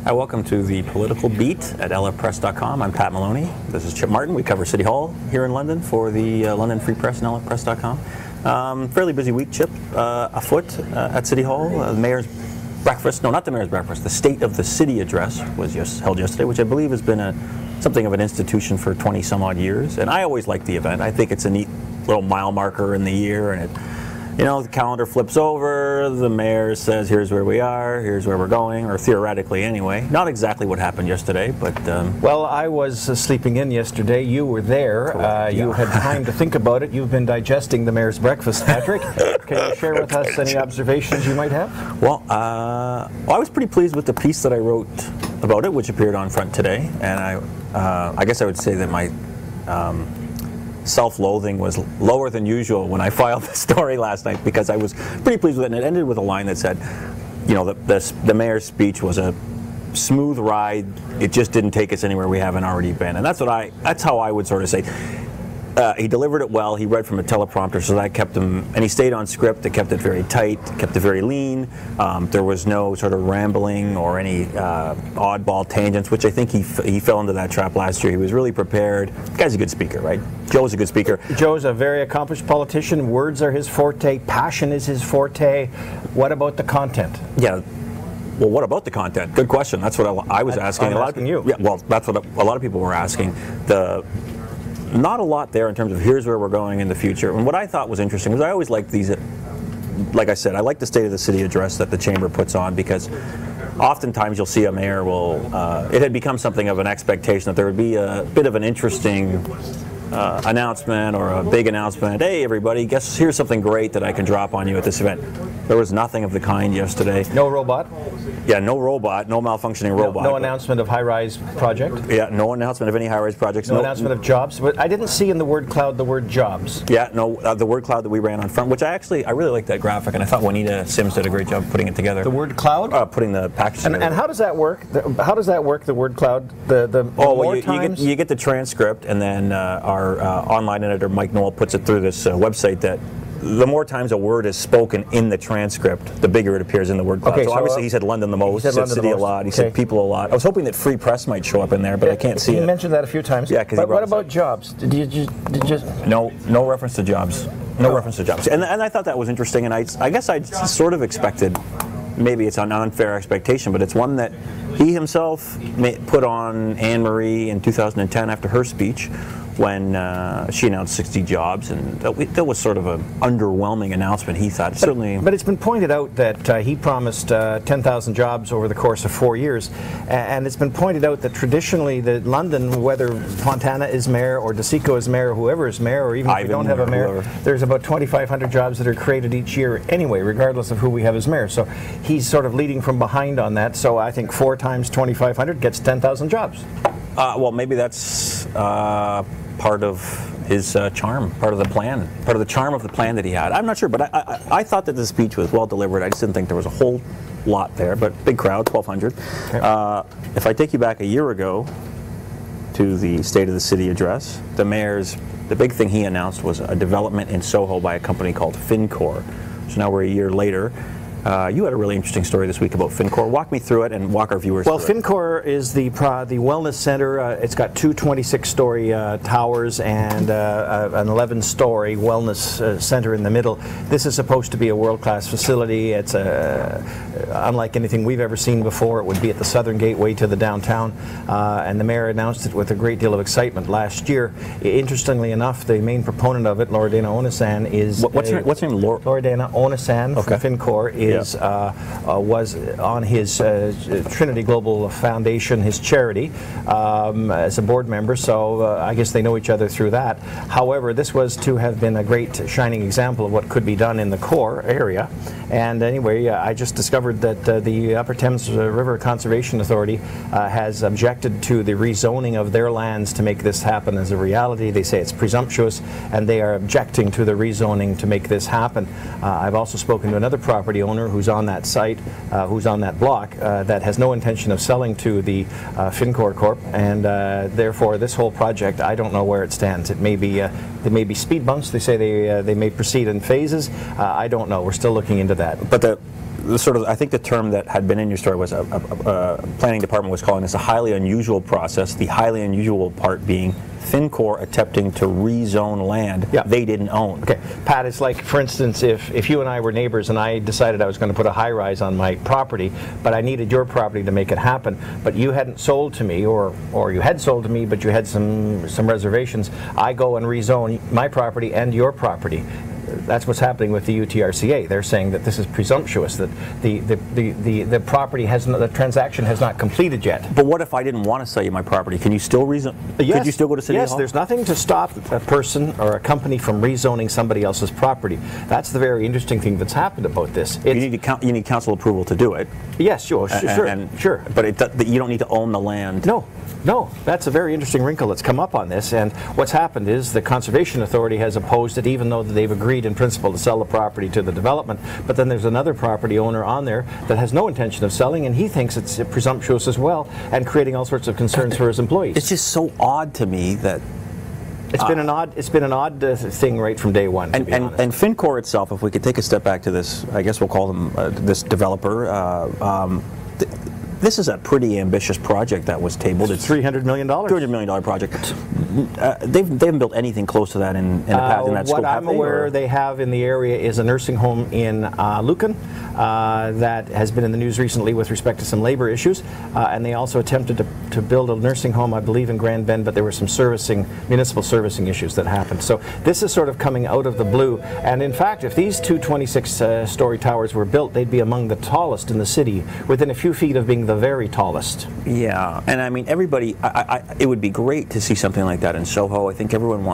Hi, welcome to the Political Beat at lfpress.com. I'm Pat Maloney. This is Chip Martin. We cover City Hall here in London for the London Free Press and lfpress.com. Fairly busy week, Chip, afoot at City Hall. The Mayor's breakfast, no, not the Mayor's breakfast, the State of the City address was held yesterday, which I believe has been something of an institution for 20 some odd years. And I always like the event. I think it's a neat little mile marker in the year, and the calendar flips over, the mayor says, here's where we are, here's where we're going, or theoretically anyway. Not exactly what happened yesterday, but... Well, I was sleeping in yesterday. You were there. You had time to think about it. You've been digesting the mayor's breakfast, Patrick. Can you share with us any observations you might have? Well, I was pretty pleased with the piece that I wrote about it, which appeared on Front today, and I guess I would say that my... self-loathing was lower than usual when I filed the story last night, because I was pretty pleased with it, and it ended with a line that said, the mayor's speech was a smooth ride. It just didn't take us anywhere we haven't already been, and that's how I would sort of say. He delivered it well. He read from a teleprompter, so that kept him, and he stayed on script. It kept it very tight, kept it very lean. There was no sort of rambling or any oddball tangents, which I think he fell into that trap last year. He was really prepared. The guy's a good speaker, right? Joe's a good speaker. Joe's a very accomplished politician. Words are his forte. Passion is his forte. What about the content? Yeah. Well, what about the content? Good question. That's what I was asking. I'm asking you. Yeah. Well, that's what a lot of people were asking. Not a lot there in terms of here's where we're going in the future. And what I thought was interesting was I always like these, like I said, I like the State of the City address that the Chamber puts on, because oftentimes you'll see a mayor it had become something of an expectation that there would be a bit of an interesting announcement or a big announcement. Hey, everybody, here's something great that I can drop on you at this event. There was nothing of the kind yesterday. No robot? Yeah, no robot, no malfunctioning robot. No announcement of high-rise project? Yeah, no announcement of any high-rise projects. No announcement of jobs? But I didn't see in the word cloud the word jobs. Yeah, no, the word cloud that we ran on Front, which I really like that graphic, and I thought Juanita Sims did a great job putting it together. The word cloud? Putting the package together. And how does that work? How does that work, the word cloud? You get the transcript, and then our online editor, Mike Knoll, puts it through this website that the more times a word is spoken in the transcript, the bigger it appears in the word cloud. Okay, so obviously he said London the most, he said City a lot, he said people a lot. I was hoping that Free Press might show up in there, but I can't see it. He mentioned that a few times. Yeah, but what about jobs? Did you just... No reference to jobs. No reference to jobs. And I thought that was interesting, and I guess I sort of expected, maybe it's an unfair expectation, but it's one that he himself put on Anne Marie in 2010 after her speech, when she announced 60 jobs, and that was sort of an underwhelming announcement, he thought. But it's been pointed out that he promised 10,000 jobs over the course of 4 years, and it's been pointed out that traditionally London, whether Fontana is mayor or DeSico is mayor or whoever is mayor, or even if we don't have a mayor, there's about 2,500 jobs that are created each year anyway, regardless of who we have as mayor. So he's sort of leading from behind on that, so I think 4 times 2,500 gets 10,000 jobs. Well, maybe that's part of his charm, part of the plan, part of the charm of the plan that he had. I'm not sure, but I thought that the speech was well delivered. I just didn't think there was a whole lot there, but big crowd, 1,200. Okay. If I take you back a year ago to the State of the City address, the big thing he announced was a development in Soho by a company called Fincor. So now we're a year later. You had a really interesting story this week about Fincor. Walk me through it and walk our viewers through it. Well, Fincor is the wellness center. It's got two 26-story towers and an 11-story wellness center in the middle. This is supposed to be a world-class facility. It's unlike anything we've ever seen before. It would be at the southern gateway to the downtown, and the mayor announced it with a great deal of excitement last year. Interestingly enough, the main proponent of it, Loredana Onasan, is... What's her name? Loredana Onasan from Fincor was on his Trinity Global Foundation, his charity, as a board member, so I guess they know each other through that. However, this was to have been a great shining example of what could be done in the core area. And anyway, I just discovered that the Upper Thames River Conservation Authority has objected to the rezoning of their lands to make this happen as a reality. They say it's presumptuous, and they are objecting to the rezoning to make this happen. I've also spoken to another property owner who's on that site, who's on that block, that has no intention of selling to the Fincor Corp, and therefore this whole project, I don't know where it stands. It may be there may be speed bumps. They say they may proceed in phases. I don't know. We're still looking into that. But I think the term that had been in your story was planning department was calling this a highly unusual process. The highly unusual part being FinCor attempting to rezone land they didn't own. Okay, Pat, it's like, for instance, if you and I were neighbors and I decided I was going to put a high-rise on my property, but I needed your property to make it happen, but you hadn't sold to me, or you had sold to me, but you had some reservations, I go and rezone my property and your property. That's what's happening with the UTRCA. They're saying that this is presumptuous, that the property the transaction has not completed yet. But what if I didn't want to sell you my property? Can you still rezone? Yes. Could you still go to City Hall? Yes, there's nothing to stop a person or a company from rezoning somebody else's property. That's the very interesting thing that's happened about this. You need council approval to do it. Yes, sure. But you don't need to own the land. No, that's a very interesting wrinkle that's come up on this, and what's happened is the Conservation Authority has opposed it, even though they've agreed in principle to sell the property to the development, but then there's another property owner on there that has no intention of selling, and he thinks it's presumptuous as well, and creating all sorts of concerns for his employees. It's just so odd to me that it's been an odd thing right from day one. And FinCor itself, if we could take a step back to this, I guess we'll call them this developer. This is a pretty ambitious project that was tabled. It's $300 million. $300 million project. They haven't built anything close to that in the past. In that scope. What I'm aware they have in the area is a nursing home in Lucan that has been in the news recently with respect to some labor issues, and they also attempted to build a nursing home, I believe, in Grand Bend, but there were some municipal servicing issues that happened. So this is sort of coming out of the blue, and in fact, if these two 26-story towers were built, they'd be among the tallest in the city, within a few feet of being the very tallest. Yeah, and I mean, everybody, it would be great to see something like that in Soho. I think everyone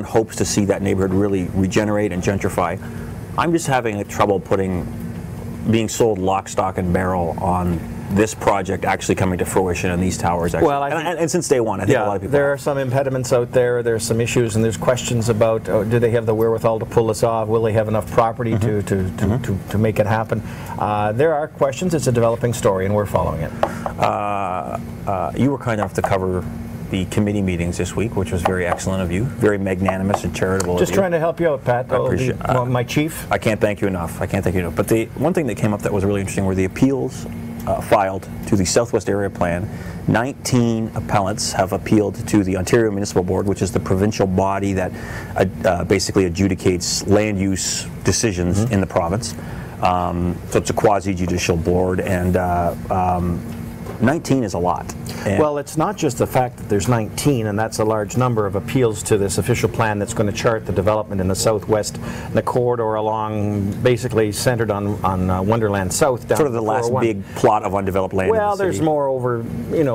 hopes to see that neighborhood really regenerate and gentrify. I'm just having trouble being sold lock, stock, and barrel on this project actually coming to fruition and these towers actually. Well, and since day one, I think a lot of people there are some impediments out there. There's some issues, and there's questions about do they have the wherewithal to pull this off? Will they have enough property to make it happen? There are questions. It's a developing story, and we're following it. You were kind enough to cover the committee meetings this week, which was very excellent of you, very magnanimous and charitable. Just trying to help you out, Pat. I appreciate my chief. I can't thank you enough. But the one thing that came up that was really interesting were the appeals filed to the Southwest Area Plan. 19 appellants have appealed to the Ontario Municipal Board, which is the provincial body that basically adjudicates land use decisions in the province. So it's a quasi-judicial board, and 19 is a lot. Well, it's not just the fact that there's 19, and that's a large number of appeals to this official plan that's going to chart the development in the southwest, the corridor along, basically centered on Wonderland South. Down sort of the last big plot of undeveloped land. Well, in the there's more over,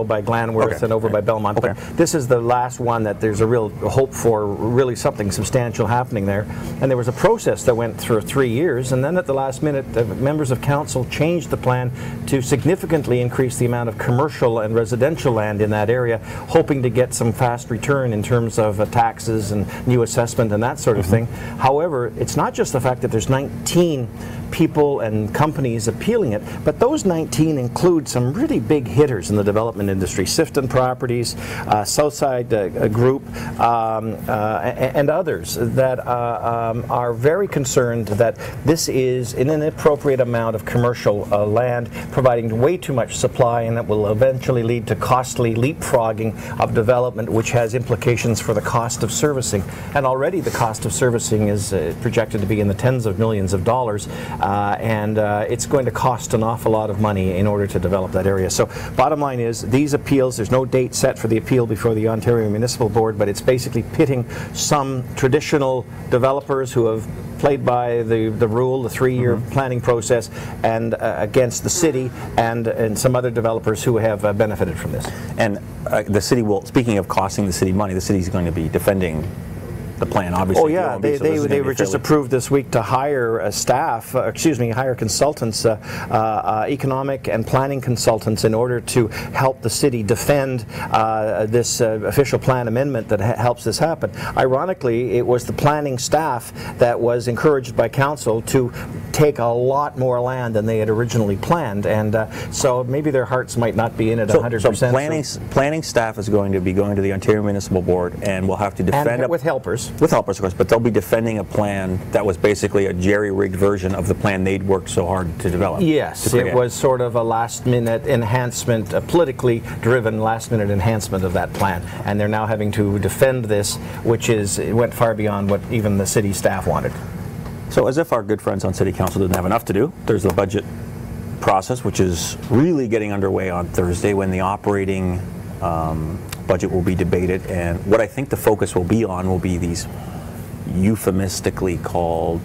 by Glanworth and over by Belmont, but this is the last one that there's a real hope for really something substantial happening there. And there was a process that went through 3 years, and then at the last minute, the members of council changed the plan to significantly increase the amount of commercial and residential land in that area, hoping to get some fast return in terms of taxes and new assessment and that sort of thing. However, it's not just the fact that there's 19 people and companies appealing it, but those 19 include some really big hitters in the development industry: Sifton Properties, Southside Group, and others that are very concerned that this is an inappropriate amount of commercial land, providing way too much supply, and that will eventually lead to costly leapfrogging of development, which has implications for the cost of servicing. And already the cost of servicing is projected to be in the tens of millions of dollars. And it's going to cost an awful lot of money in order to develop that area. So bottom line is, these appeals, there's no date set for the appeal before the Ontario Municipal Board, but it's basically pitting some traditional developers who have played by the rule, the 3-year planning process, and against the city and some other developers who have benefited from this. And the city will, speaking of costing the city money, the city's going to be defending the plan, obviously. Oh yeah, they were just approved this week to hire hire consultants, economic and planning consultants, in order to help the city defend this official plan amendment that helps this happen. Ironically, it was the planning staff that was encouraged by council to take a lot more land than they had originally planned, and so maybe their hearts might not be in it 100%. So planning staff is going to be going to the Ontario Municipal Board, and will have to defend with helpers. With helpers, of course, but they'll be defending a plan that was basically a jerry-rigged version of the plan they'd worked so hard to develop. Yes, it was sort of a last-minute enhancement, a politically driven last-minute enhancement of that plan, and they're now having to defend this, which it went far beyond what even the city staff wanted. So as if our good friends on City Council didn't have enough to do, there's the budget process, which is really getting underway on Thursday when the operating budget will be debated, and what I think the focus will be on will be these euphemistically called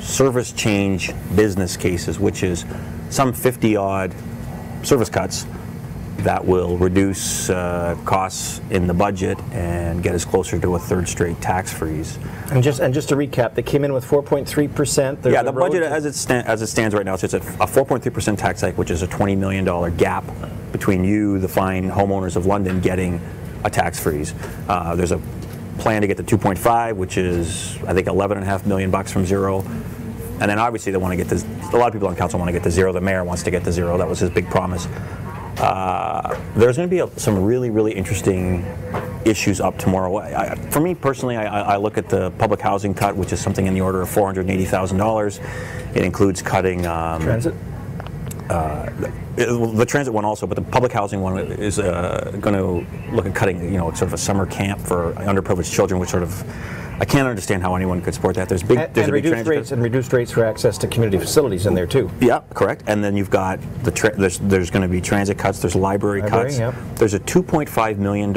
service change business cases, which is some 50-odd service cuts that will reduce costs in the budget and get us closer to a third straight tax freeze. And just to recap, they came in with 4.3%. Yeah, the budget as it stands right now, so it's a 4.3% tax hike, which is a $20 million gap between you, the fine homeowners of London, getting a tax freeze. There's a plan to get to 2.5, which is I think $11.5 million from zero. And then obviously they want to get this. A lot of people on council want to get to zero. The mayor wants to get to zero. That was his big promise. There's going to be some really, really interesting issues up tomorrow. For me personally, I look at the public housing cut, which is something in the order of $480,000. It includes cutting transit. The transit one also, but the public housing one is going to look at cutting, sort of a summer camp for underprivileged children, which sort of, I can't understand how anyone could support that. There's reduced rates for access to community facilities in there too. Yeah, correct. And then you've got there's going to be transit cuts. There's library cuts. Yep. There's a $2.5 million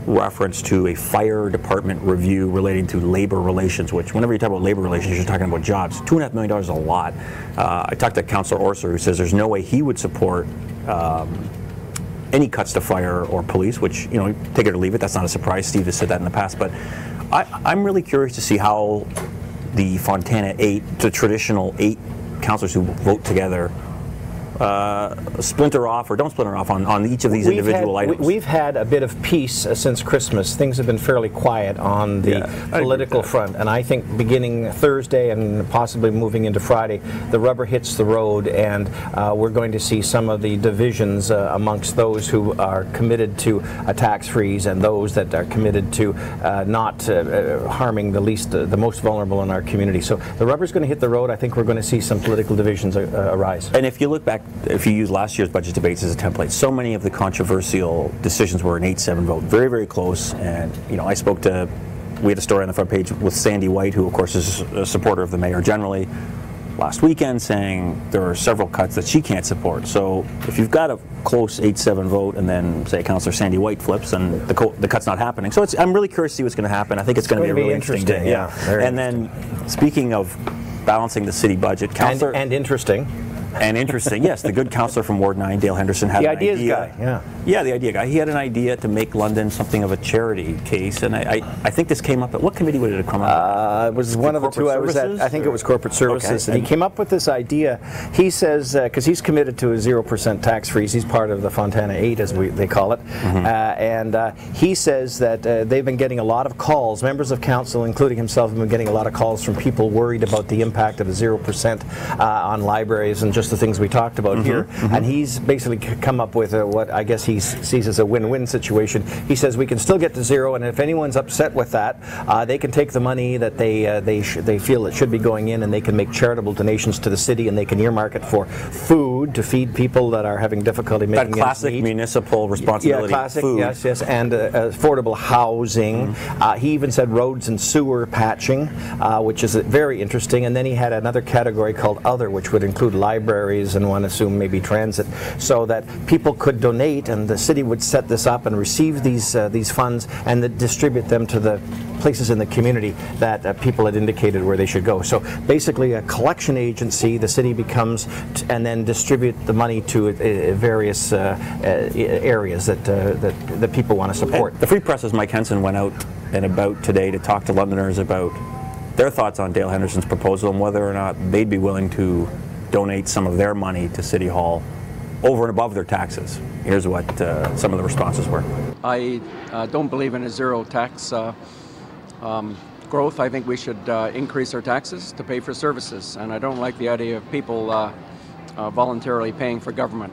reference to a fire department review relating to labor relations, which whenever you talk about labor relations, you're talking about jobs. $2.5 million is a lot. I talked to Councillor Orser, who says there's no way he would support any cuts to fire or police, which, take it or leave it. That's not a surprise. Steve has said that in the past. But I'm really curious to see how the Fontana 8, the traditional 8 councillors who vote together, splinter off or don't splinter off on each of these individual items. We've had a bit of peace since Christmas. Things have been fairly quiet on the political front, and I think beginning Thursday and possibly moving into Friday, the rubber hits the road, and we're going to see some of the divisions amongst those who are committed to a tax freeze and those that are committed to not harming the most vulnerable in our community. So the rubber's going to hit the road. I think we're going to see some political divisions arise. And if you look back, if you use last year's budget debates as a template, so many of the controversial decisions were an 8-7 vote, very, very close. And we had a story on the front page with Sandy White, who of course is a supporter of the mayor generally, last weekend, saying there are several cuts that she can't support. So if you've got a close 8-7 vote and then say Councillor Sandy White flips and the cut's not happening. So I'm really curious to see what's going to happen. I think it's going to be a really interesting day. Yeah. And then speaking of balancing the city budget, Councillor... And interesting. And interesting, yes, the good councillor from Ward 9, Dale Henderson, had an idea. The ideas guy, yeah, the idea guy. He had an idea to make London something of a charity case, and I think this came up at, what committee would it have come up? It was one of the two I was at. I think it was Corporate Services, okay. And he came up with this idea. He says, because he's committed to a 0% tax freeze, he's part of the Fontana 8, as they call it, and he says that they've been getting a lot of calls, members of council, including himself, have been getting a lot of calls from people worried about the impact of a 0% on libraries and just the things we talked about here, and he's basically come up with what I guess he sees as a win-win situation. He says we can still get to zero, and if anyone's upset with that, they can take the money that they feel it should be going in, and they can make charitable donations to the city, and they can earmark it for food to feed people that are having difficulty making that classic municipal responsibility. Yeah, classic, food. yes, and affordable housing. He even said roads and sewer patching, which is very interesting. And then he had another category called other, which would include libraries and one assume maybe transit, so that people could donate, and the city would set this up and receive these funds and distribute them to the places in the community that people had indicated where they should go. So basically a collection agency, the city becomes, and then distribute the money to various areas that people want to support. And the Free Press's Mike Henson went out and about today to talk to Londoners about their thoughts on Dale Henderson's proposal and whether or not they'd be willing to donate some of their money to City Hall over and above their taxes. Here's what some of the responses were. I don't believe in a zero tax growth. I think we should increase our taxes to pay for services, and I don't like the idea of people voluntarily paying for government.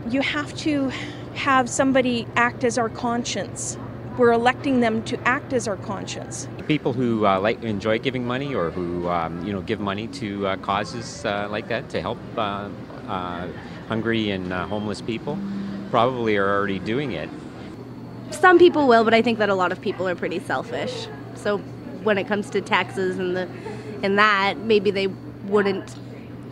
You have to have somebody act as our conscience. We're electing them to act act is our conscience. People who enjoy giving money, or who give money to causes like that to help hungry and homeless people, probably are already doing it. Some people will, but I think that a lot of people are pretty selfish. So when it comes to taxes and that, maybe they wouldn't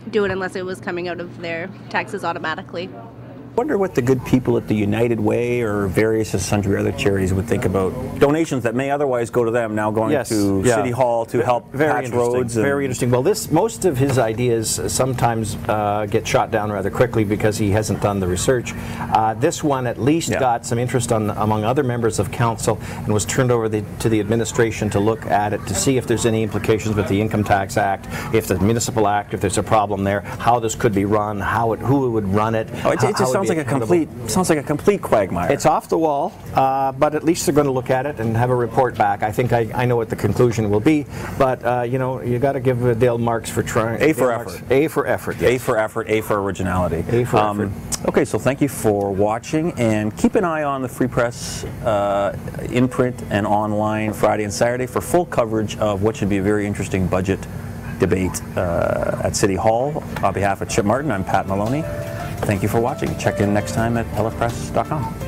do it unless it was coming out of their taxes automatically. I wonder what the good people at the United Way or various sundry other charities would think about donations that may otherwise go to them now going to City Hall to help patch roads. Very interesting. Well, most of his ideas sometimes get shot down rather quickly because he hasn't done the research. This one at least got some interest among other members of council and was turned over to the administration to look at it to see if there's any implications with the Income Tax Act, if the Municipal Act, if there's a problem there, how this could be run, who would run it. It just sounds like a complete quagmire. It's off the wall, but at least they're going to look at it and have a report back. I think I know what the conclusion will be, but you got to give Dale marks for trying. A for effort. A for effort. Yes. A for effort. A for originality. A for effort. Okay, so thank you for watching, and keep an eye on the Free Press in print and online Friday and Saturday for full coverage of what should be a very interesting budget debate at City Hall. On behalf of Chip Martin, I'm Pat Maloney. Thank you for watching. Check in next time at LFpress.com.